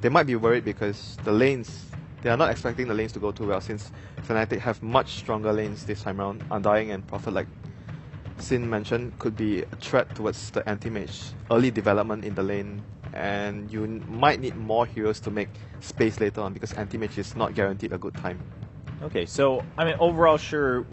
they might be worried because the lanes, they are not expecting the lanes to go too well since Fnatic have much stronger lanes this time around. Undying and Prophet, like Sin mentioned, could be a threat towards the anti-mage early development in the lane, and you might need more heroes to make space later on because anti-mage is not guaranteed a good time. Okay, so I mean overall, sure,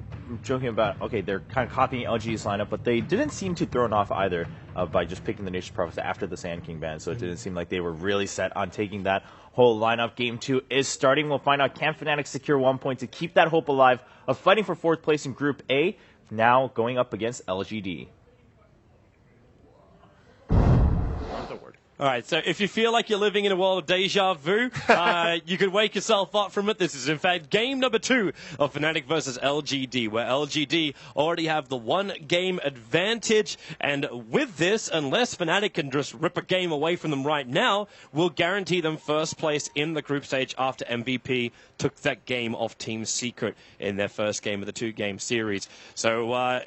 joking about, okay, they're kind of copying LG's lineup, but they didn't seem too thrown off either by just picking the Nature's Prophets after the Sand King ban, so it didn't seem like they were really set on taking that whole lineup. Game 2 is starting. We'll find out, can Fnatic secure 1 point to keep that hope alive of fighting for 4th place in Group A, now going up against LGD. All right, so if you feel like you're living in a world of deja vu, you can wake yourself up from it. This is, in fact, game number 2 of Fnatic versus LGD, where LGD already have the 1-game advantage. And with this, unless Fnatic can just rip a game away from them right now, will guarantee them 1st place in the group stage after MVP took that game off Team Secret in their first game of the 2-game series. So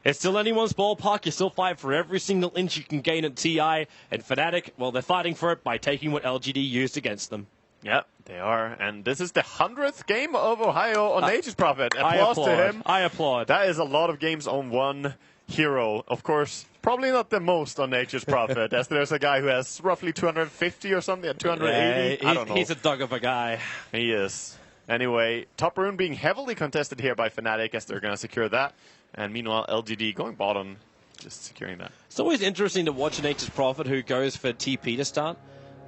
it's still anyone's ballpark. You still fight for every single inch you can gain at TI. And Fnatic, well, they're fighting for it by taking what LGD used against them. Yeah, they are. And this is the 100th game of Ohio on Nature's Prophet. Applause to him. I applaud. That is a lot of games on one hero. Of course, probably not the most on Nature's Prophet, as there's a guy who has roughly 250 or something, 280. I don't know. He's a dog of a guy. He is. Anyway, top rune being heavily contested here by Fnatic, as they're going to secure that. And meanwhile, LGD going bottom, just securing that. It's always interesting to watch a Nature's Prophet who goes for TP to start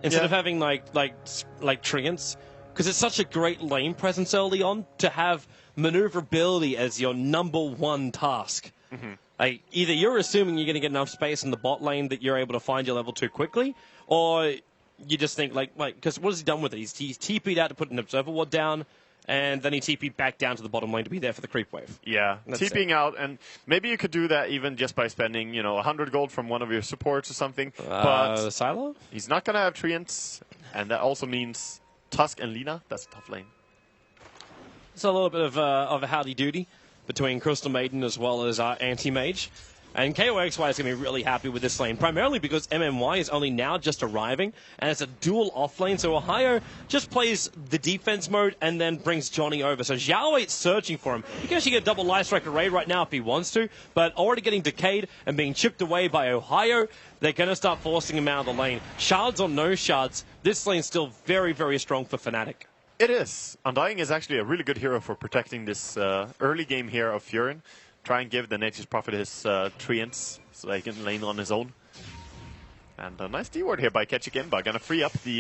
instead of having like Treants, because it's such a great lane presence early on to have maneuverability as your #1 task. Like, either you're assuming you're going to get enough space in the bot lane that you're able to find your level 2 quickly, or you just think like because what has he done with it? He's TP'd out to put an observer ward down. And then he TP'd back down to the bottom lane to be there for the creep wave. Yeah, TPing out, and maybe you could do that even just by spending, 100 gold from one of your supports or something. But Silo? He's not going to have Treants, and that also means Tusk and Lina. That's a tough lane. It's a little bit of a howdy-doody between Crystal Maiden as well as Anti-Mage. And KOXY is going to be really happy with this lane, primarily because MMY is only now just arriving, and it's a dual off-lane, so Ohio just plays the defense mode and then brings Johnny over. So Xiao Weight's searching for him. He can actually get a double Life Strike Array right now if he wants to, but already getting decayed and being chipped away by Ohio, they're going to start forcing him out of the lane. Shards or no shards, this lane's still very, very strong for Fnatic. It is. Undying is actually a really good hero for protecting this early game here of Furin. Try and give the Nature's Prophet his Treants so that he can lane on his own. And a nice D-ward here by Ketchik Inba. Gonna free up the